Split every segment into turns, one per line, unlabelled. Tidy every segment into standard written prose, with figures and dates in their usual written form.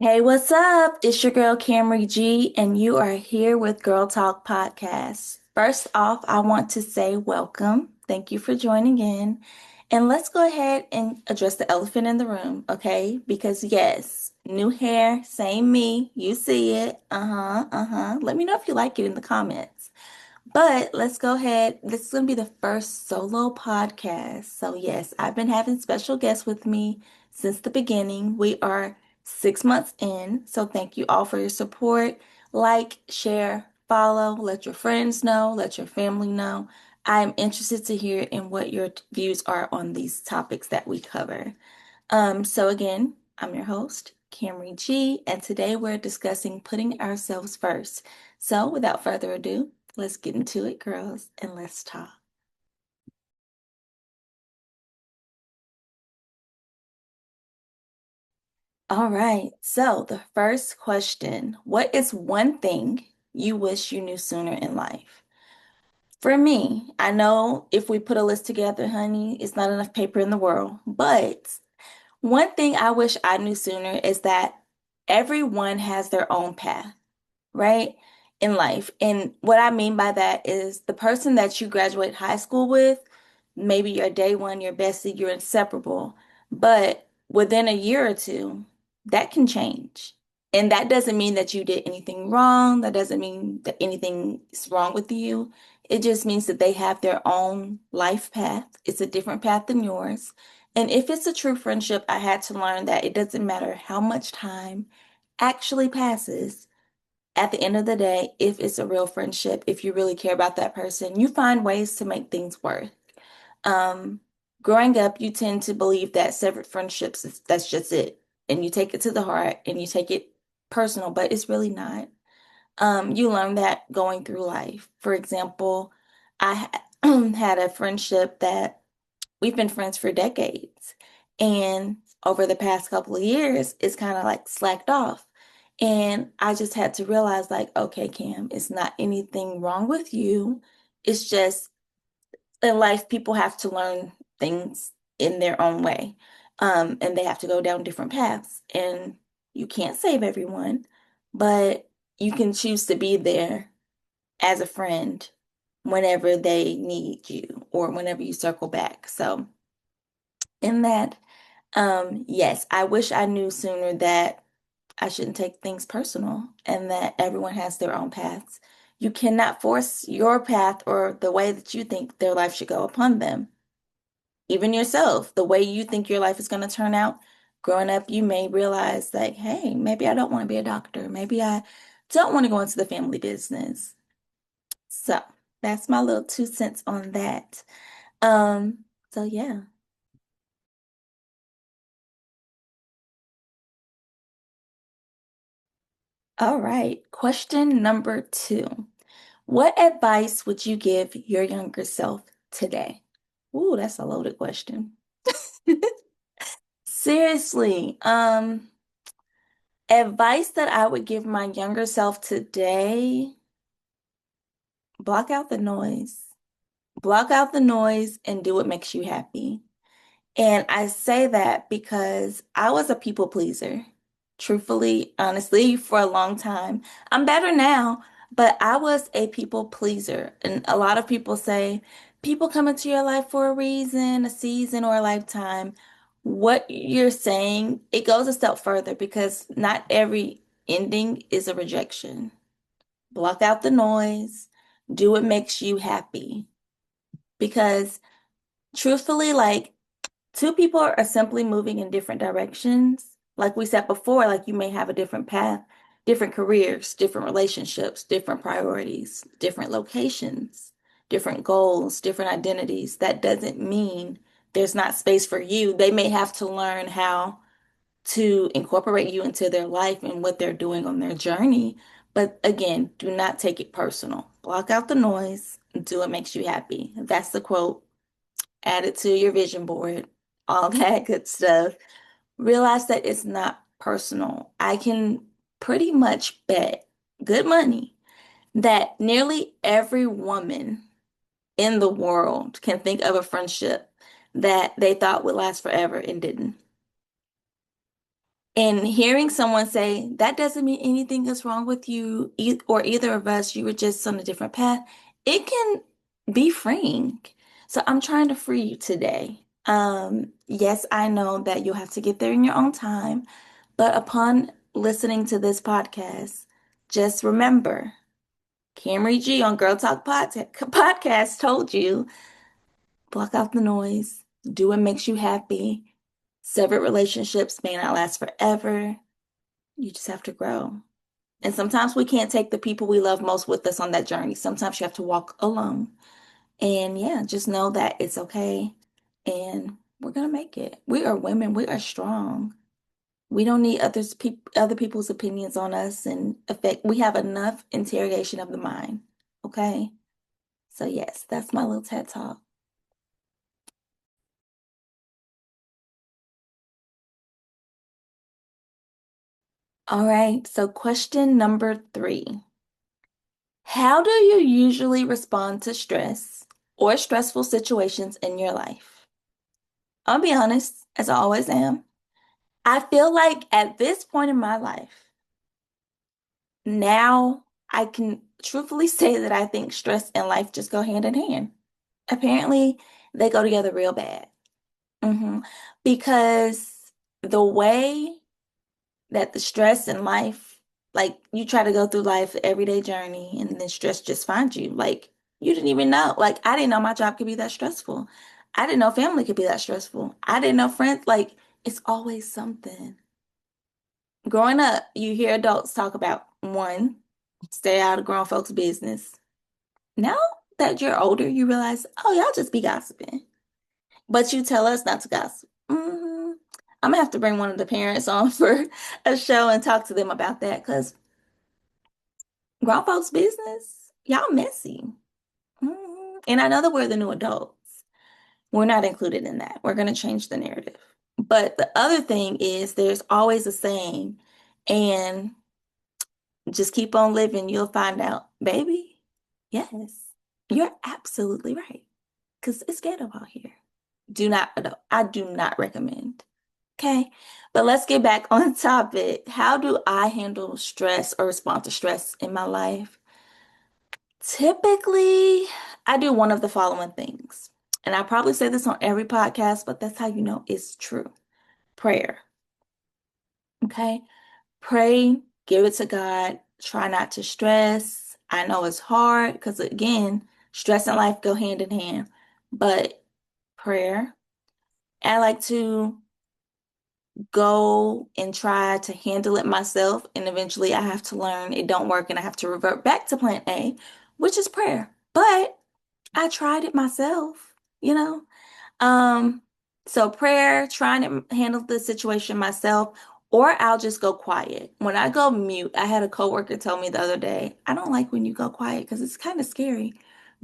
Hey, what's up? It's your girl Camry G, and you are here with Girl Talk Podcast. First off, I want to say welcome. Thank you for joining in. And let's go ahead and address the elephant in the room, okay? Because yes, new hair, same me. You see it. Uh-huh, uh-huh. Let me know if you like it in the comments. But let's go ahead. This is going to be the first solo podcast. So, yes, I've been having special guests with me since the beginning. We are 6 months in. So, thank you all for your support. Like, share, follow, let your friends know, let your family know. I am interested to hear in what your views are on these topics that we cover. So, again, I'm your host, Camry G, and today we're discussing putting ourselves first. So, without further ado, let's get into it, girls, and let's talk. All right. So, the first question, what is one thing you wish you knew sooner in life? For me, I know if we put a list together, honey, it's not enough paper in the world. But one thing I wish I knew sooner is that everyone has their own path, right? In life. And what I mean by that is the person that you graduate high school with, maybe your day one, your bestie, you're inseparable. But within a year or two, that can change. And that doesn't mean that you did anything wrong. That doesn't mean that anything is wrong with you. It just means that they have their own life path. It's a different path than yours. And if it's a true friendship, I had to learn that it doesn't matter how much time actually passes at the end of the day, if it's a real friendship, if you really care about that person, you find ways to make things work. Um, Growing up, you tend to believe that severed friendships that's just it, and you take it to the heart and you take it personal, but it's really not. You learn that going through life. For example, had a friendship that we've been friends for decades. And over the past couple of years, it's kind of like slacked off. And I just had to realize, like, okay, Cam, it's not anything wrong with you. It's just in life, people have to learn things in their own way. And they have to go down different paths. And you can't save everyone, but you can choose to be there as a friend whenever they need you or whenever you circle back. So, in that, yes, I wish I knew sooner that I shouldn't take things personal and that everyone has their own paths. You cannot force your path or the way that you think their life should go upon them. Even yourself, the way you think your life is going to turn out. Growing up, you may realize that, hey, maybe I don't want to be a doctor. Maybe I don't want to go into the family business. So that's my little 2 cents on that. So yeah. All right. Question number two. What advice would you give your younger self today? Ooh, that's a loaded question. Seriously, advice that I would give my younger self today, block out the noise. Block out the noise and do what makes you happy. And I say that because I was a people pleaser, truthfully, honestly, for a long time. I'm better now, but I was a people pleaser. And a lot of people say people come into your life for a reason, a season, or a lifetime. What you're saying, it goes a step further because not every ending is a rejection. Block out the noise, do what makes you happy. Because truthfully, like, two people are simply moving in different directions. Like we said before, like you may have a different path, different careers, different relationships, different priorities, different locations, different goals, different identities. That doesn't mean there's not space for you. They may have to learn how to incorporate you into their life and what they're doing on their journey. But again, do not take it personal. Block out the noise, do what makes you happy. That's the quote. Add it to your vision board, all that good stuff. Realize that it's not personal. I can pretty much bet good money that nearly every woman in the world can think of a friendship that they thought would last forever and didn't. And hearing someone say, that doesn't mean anything is wrong with you or either of us, you were just on a different path, it can be freeing. So I'm trying to free you today. Yes, I know that you'll have to get there in your own time, but upon listening to this podcast, just remember, Camry G on Girl Talk podcast told you, block out the noise, do what makes you happy. Severed relationships may not last forever. You just have to grow. And sometimes we can't take the people we love most with us on that journey. Sometimes you have to walk alone. And yeah, just know that it's okay. And we're gonna make it. We are women. We are strong. We don't need other people's opinions on us and affect. We have enough interrogation of the mind. Okay. So yes, that's my little TED talk. All right. So question number 3. How do you usually respond to stress or stressful situations in your life? I'll be honest, as I always am. I feel like at this point in my life, now I can truthfully say that I think stress and life just go hand in hand. Apparently, they go together real bad. hmm Because the way that the stress in life, like you try to go through life, everyday journey, and then stress just finds you. Like you didn't even know. Like I didn't know my job could be that stressful. I didn't know family could be that stressful. I didn't know friends. Like it's always something. Growing up, you hear adults talk about one, stay out of grown folks' business. Now that you're older, you realize, oh, y'all just be gossiping. But you tell us not to gossip. I'm gonna have to bring one of the parents on for a show and talk to them about that because grown folks' business, y'all messy. And I know that we're the new adults. We're not included in that. We're gonna change the narrative. But the other thing is there's always a saying, and just keep on living, you'll find out, baby. Yes, you're absolutely right. Because it's ghetto out here. I do not recommend. Okay. But let's get back on topic. How do I handle stress or respond to stress in my life? Typically, I do one of the following things. And I probably say this on every podcast, but that's how you know it's true. Prayer. Okay. Pray, give it to God. Try not to stress. I know it's hard because, again, stress and life go hand in hand, but prayer. I like to go and try to handle it myself, and eventually I have to learn it don't work and I have to revert back to plan A, which is prayer. But I tried it myself, you know? Um, so prayer, trying to handle the situation myself, or I'll just go quiet. When I go mute, I had a coworker tell me the other day, I don't like when you go quiet because it's kind of scary.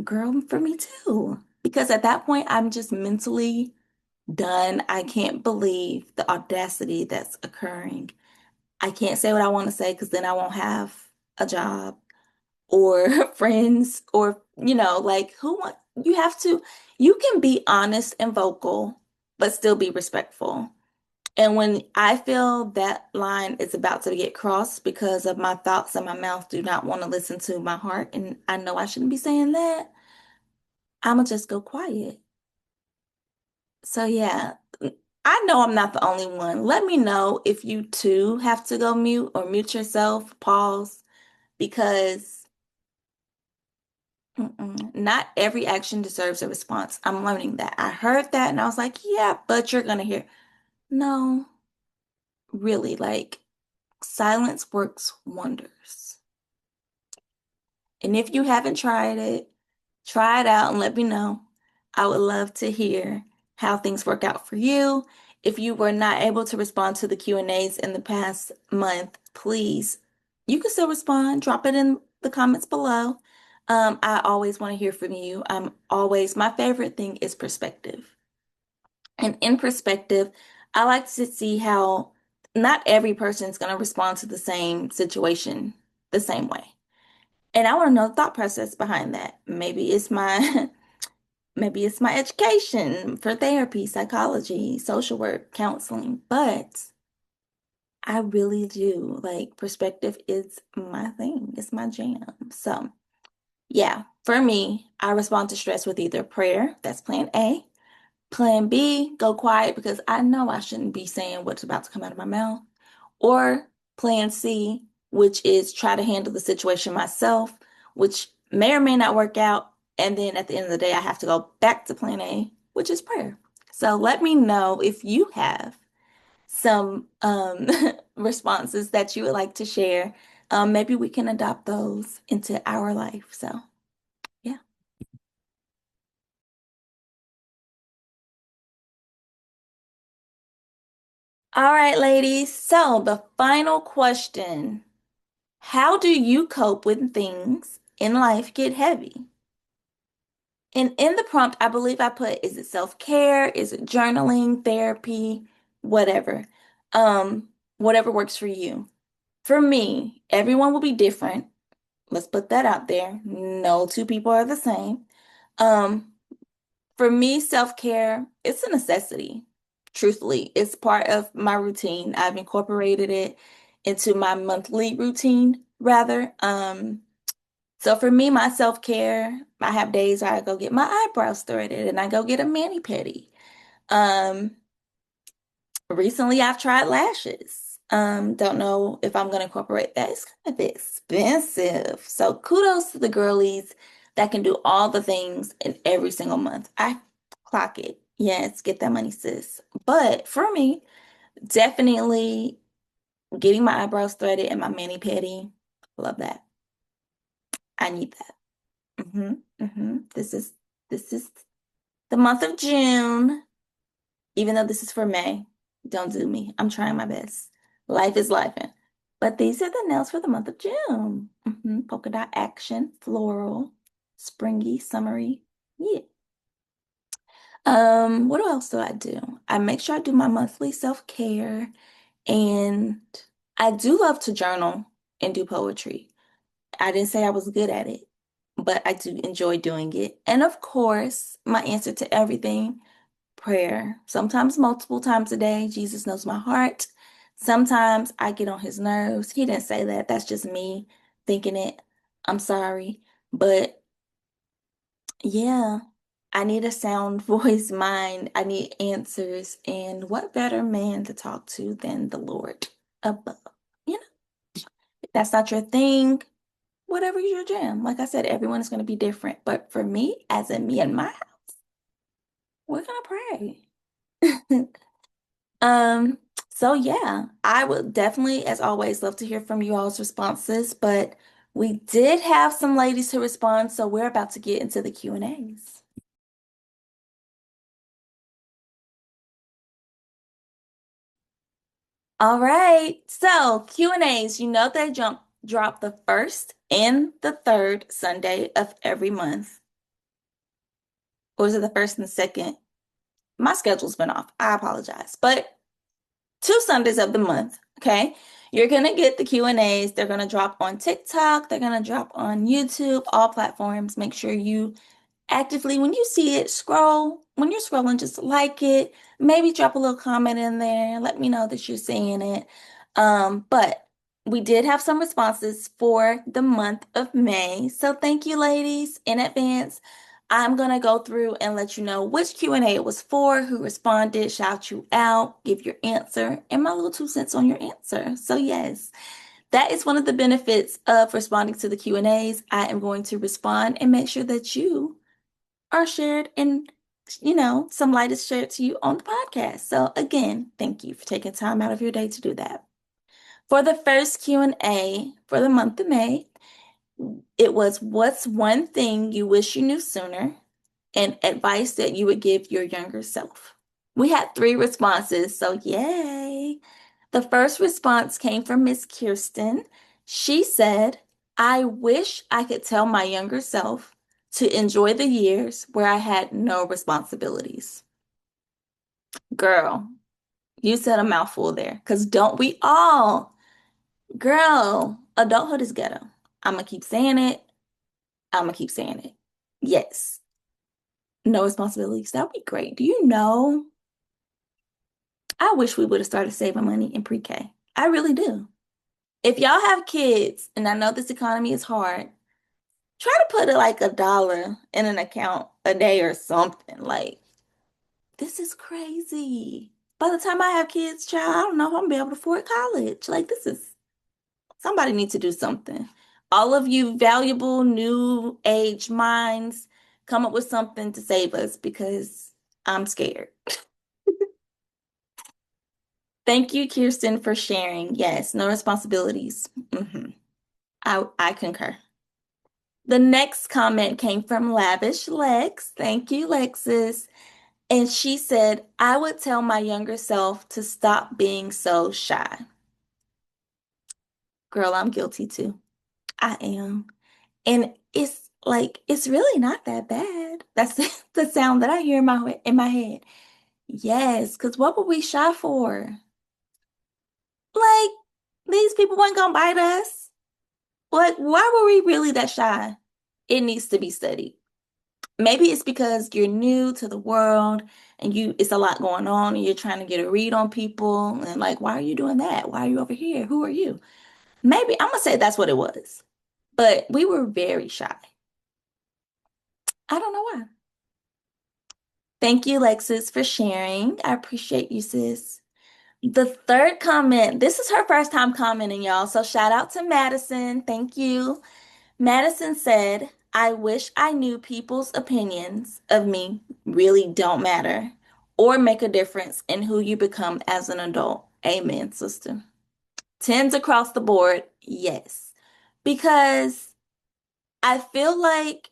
Girl, for me too. Because at that point, I'm just mentally done. I can't believe the audacity that's occurring. I can't say what I want to say because then I won't have a job or friends or like who want you can be honest and vocal but still be respectful. And when I feel that line is about to get crossed because of my thoughts and my mouth do not want to listen to my heart and I know I shouldn't be saying that, I'ma just go quiet. So yeah, I know I'm not the only one. Let me know if you too have to go mute or mute yourself, pause, because not every action deserves a response. I'm learning that. I heard that and I was like, yeah, but you're gonna hear. No, really, like silence works wonders. And if you haven't tried it, try it out and let me know. I would love to hear how things work out for you. If you were not able to respond to the Q&As in the past month, please, you can still respond. Drop it in the comments below. I always want to hear from you. My favorite thing is perspective. And in perspective, I like to see how not every person is going to respond to the same situation the same way. And I want to know the thought process behind that. Maybe it's my maybe it's my education for therapy, psychology, social work, counseling, but I really do. Like, perspective is my thing, it's my jam. So, yeah, for me, I respond to stress with either prayer, that's plan A. Plan B, go quiet because I know I shouldn't be saying what's about to come out of my mouth. Or plan C, which is try to handle the situation myself, which may or may not work out. And then at the end of the day, I have to go back to plan A, which is prayer. So let me know if you have some responses that you would like to share. Maybe we can adopt those into our life. So, yeah. All right, ladies. So, the final question. How do you cope when things in life get heavy? And in the prompt, I believe I put, is it self-care? Is it journaling, therapy, whatever? Whatever works for you. For me, everyone will be different. Let's put that out there. No two people are the same. Um, for me, self-care, it's a necessity. Truthfully, it's part of my routine. I've incorporated it into my monthly routine, rather. So for me, my self-care, I have days where I go get my eyebrows threaded and I go get a mani-pedi. Um, Recently I've tried lashes. Don't know if I'm gonna incorporate that. It's kind of expensive. So kudos to the girlies that can do all the things in every single month. I clock it. Yes, get that money, sis. But for me, definitely getting my eyebrows threaded and my mani-pedi. Love that. I need that. This is the month of June, even though this is for May. Don't do me. I'm trying my best. Life is lifing. But these are the nails for the month of June. Polka dot action, floral, springy, summery. Yeah. What else do I do? I make sure I do my monthly self-care, and I do love to journal and do poetry. I didn't say I was good at it, but I do enjoy doing it. And of course, my answer to everything, prayer. Sometimes multiple times a day. Jesus knows my heart. Sometimes I get on his nerves. He didn't say that. That's just me thinking it. I'm sorry. But yeah, I need a sound voice mind. I need answers. And what better man to talk to than the Lord above? You know, if that's not your thing, whatever is your jam. Like I said, everyone is going to be different. But for me, as in me and my house, we're going to pray. Um, so yeah, I would definitely, as always, love to hear from you all's responses, but we did have some ladies to respond, so we're about to get into the Q&As. All right, so Q&As, you know they drop the first and the third Sunday of every month. Or is it the first and the second? My schedule's been off. I apologize. But 2 Sundays of the month, okay? You're gonna get the Q&As. They're gonna drop on TikTok. They're gonna drop on YouTube, all platforms. Make sure you actively, when you see it, scroll. When you're scrolling, just like it. Maybe drop a little comment in there. Let me know that you're seeing it. But we did have some responses for the month of May. So thank you, ladies, in advance. I'm gonna go through and let you know which Q&A it was for, who responded, shout you out, give your answer, and my little 2 cents on your answer. So yes, that is one of the benefits of responding to the Q&As. I am going to respond and make sure that you are shared and some light is shared to you on the podcast. So again, thank you for taking time out of your day to do that. For the first Q&A for the month of May, it was what's one thing you wish you knew sooner and advice that you would give your younger self. We had three responses, so yay. The first response came from Miss Kirsten. She said, I wish I could tell my younger self to enjoy the years where I had no responsibilities. Girl, you said a mouthful there, because don't we all? Girl, adulthood is ghetto. I'm going to keep saying it. I'm going to keep saying it. Yes, no responsibilities. That would be great. Do you know? I wish we would have started saving money in pre-K. I really do. If y'all have kids, and I know this economy is hard, try to put like $1 in an account a day or something. Like, this is crazy. By the time I have kids, child, I don't know if I'm gonna be able to afford college. Like, this is somebody needs to do something. All of you valuable new age minds, come up with something to save us because I'm scared. Thank you, Kirsten, for sharing. Yes, no responsibilities. I concur. The next comment came from Lavish Lex. Thank you, Lexus. And she said, I would tell my younger self to stop being so shy. Girl, I'm guilty too. I am. And it's like, it's really not that bad. That's the sound that I hear in my head. Yes, because what were we shy for? Like, these people weren't gonna bite us. Like, why were we really that shy? It needs to be studied. Maybe it's because you're new to the world and it's a lot going on and you're trying to get a read on people and like, why are you doing that? Why are you over here? Who are you? Maybe I'm gonna say that's what it was. But we were very shy. I don't know why. Thank you, Lexus, for sharing. I appreciate you, sis. The third comment, this is her first time commenting, y'all. So shout out to Madison. Thank you. Madison said, I wish I knew people's opinions of me really don't matter or make a difference in who you become as an adult. Amen, sister. Tens across the board, yes. Because I feel like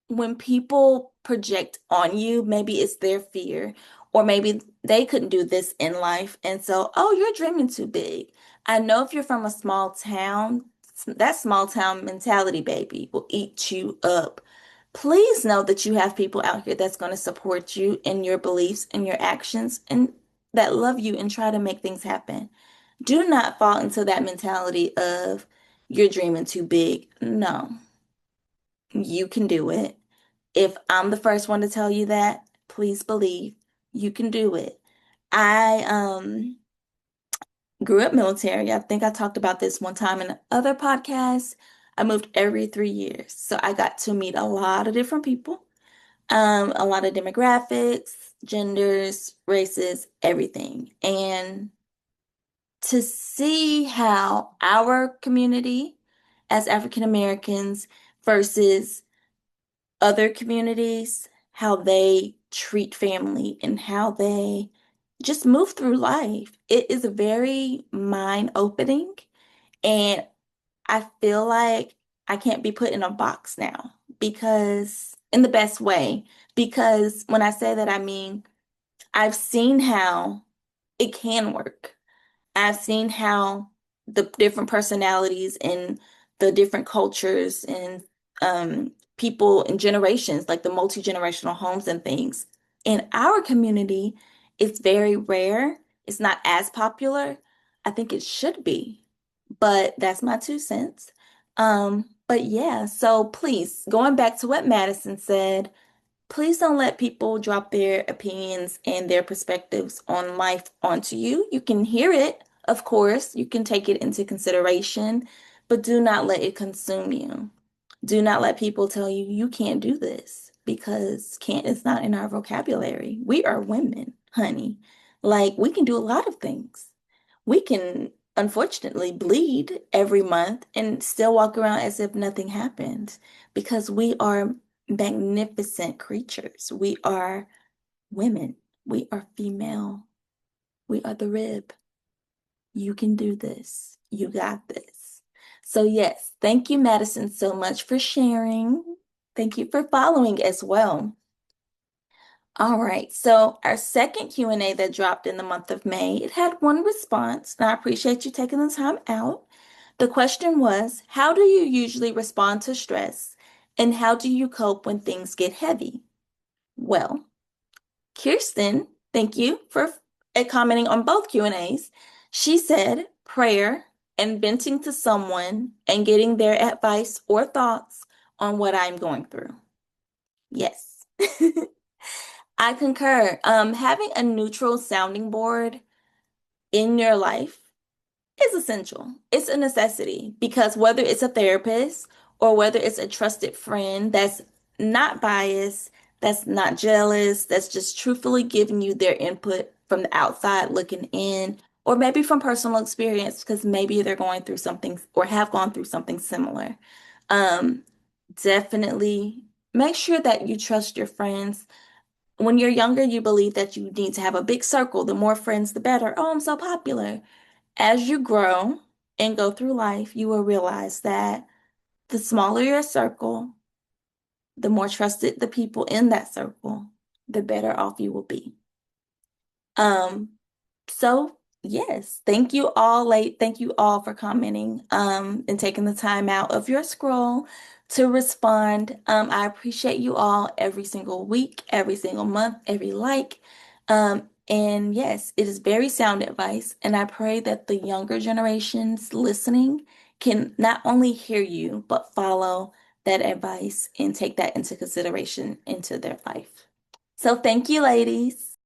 when people project on you, maybe it's their fear, or maybe they couldn't do this in life. And so, oh, you're dreaming too big. I know if you're from a small town, that small town mentality, baby, will eat you up. Please know that you have people out here that's going to support you in your beliefs and your actions and that love you and try to make things happen. Do not fall into that mentality of you're dreaming too big. No, you can do it. If I'm the first one to tell you that, please believe you can do it. I grew up military. I think I talked about this one time in other podcasts. I moved every 3 years. So I got to meet a lot of different people, a lot of demographics, genders, races, everything. And to see how our community as African Americans versus other communities, how they treat family and how they just move through life. It is very mind-opening, and I feel like I can't be put in a box now because, in the best way, because when I say that, I mean, I've seen how it can work. I've seen how the different personalities and the different cultures and people and generations, like the multi-generational homes and things. In our community, it's very rare. It's not as popular. I think it should be, but that's my 2 cents. But yeah, so please, going back to what Madison said, please don't let people drop their opinions and their perspectives on life onto you. You can hear it, of course, you can take it into consideration, but do not let it consume you. Do not let people tell you you can't do this because can't is not in our vocabulary. We are women, honey. Like we can do a lot of things. We can unfortunately bleed every month and still walk around as if nothing happened because we are magnificent creatures. We are women. We are female. We are the rib. You can do this. You got this. So, yes, thank you, Madison, so much for sharing. Thank you for following as well. All right, so our second Q&A that dropped in the month of May, it had one response, and I appreciate you taking the time out. The question was, how do you usually respond to stress, and how do you cope when things get heavy? Well, Kirsten, thank you for commenting on both Q&As. She said prayer and venting to someone and getting their advice or thoughts on what I'm going through. Yes. I concur. Having a neutral sounding board in your life is essential. It's a necessity because whether it's a therapist or whether it's a trusted friend that's not biased, that's not jealous, that's just truthfully giving you their input from the outside looking in, or maybe from personal experience because maybe they're going through something or have gone through something similar. Um, Definitely make sure that you trust your friends. When you're younger, you believe that you need to have a big circle. The more friends, the better. Oh, I'm so popular. As you grow and go through life, you will realize that the smaller your circle, the more trusted the people in that circle, the better off you will be. Um, so yes, thank you all for commenting and taking the time out of your scroll to respond. I appreciate you all every single week, every single month, every like. And yes, it is very sound advice, and I pray that the younger generations listening can not only hear you, but follow that advice and take that into consideration into their life. So thank you, ladies.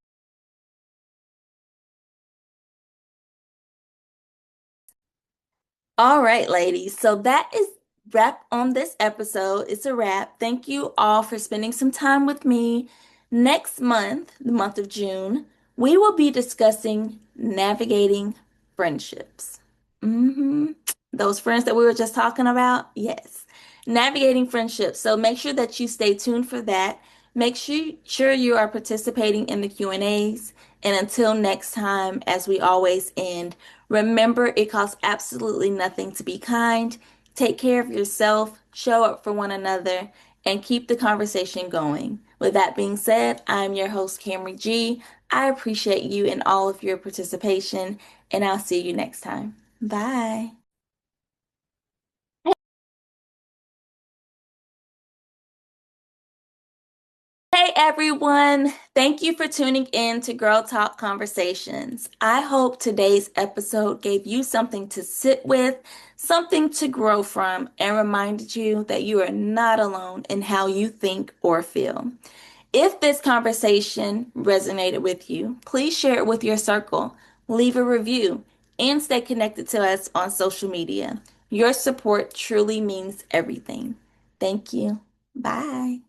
All right, ladies. So that is wrap on this episode. It's a wrap. Thank you all for spending some time with me. Next month, the month of June, we will be discussing navigating friendships. hmm Those friends that we were just talking about, yes. Navigating friendships. So make sure that you stay tuned for that. Make sure you are participating in the Q&As. And until next time, as we always end, remember, it costs absolutely nothing to be kind. Take care of yourself, show up for one another, and keep the conversation going. With that being said, I'm your host, Camry G. I appreciate you and all of your participation, and I'll see you next time. Bye. Hey everyone, thank you for tuning in to Girl Talk Conversations. I hope today's episode gave you something to sit with, something to grow from, and reminded you that you are not alone in how you think or feel. If this conversation resonated with you, please share it with your circle, leave a review, and stay connected to us on social media. Your support truly means everything. Thank you. Bye.